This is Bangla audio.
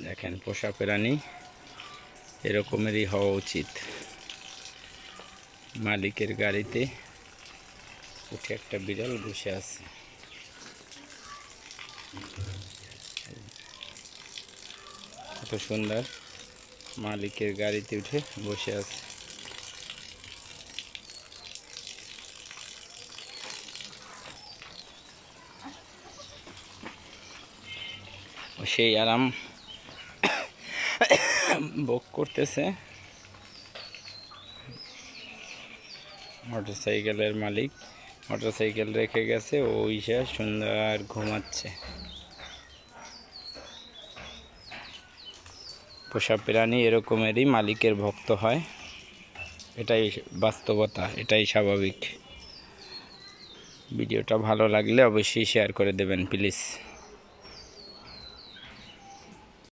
দেখেন পোষা প্রাণী এরকমেরই হওয়া উচিত। মালিকের গাড়িতে উঠে একটা বিড়াল বসে আছে। কত সুন্দর, মালিকের গাড়িতে উঠে বসে আছে। সেই আরাম ভোগ করতেছে। মোটরসাইকেলের মালিক মোটরসাইকেল রেখে গেছে, ওই সে সুন্দর ঘুমাচ্ছে। পোষা প্রাণী এরকমেরই মালিকের ভক্ত হয়, এটাই বাস্তবতা, এটাই স্বাভাবিক। ভিডিওটা ভালো লাগলে অবশ্যই শেয়ার করে দেবেন প্লিজ।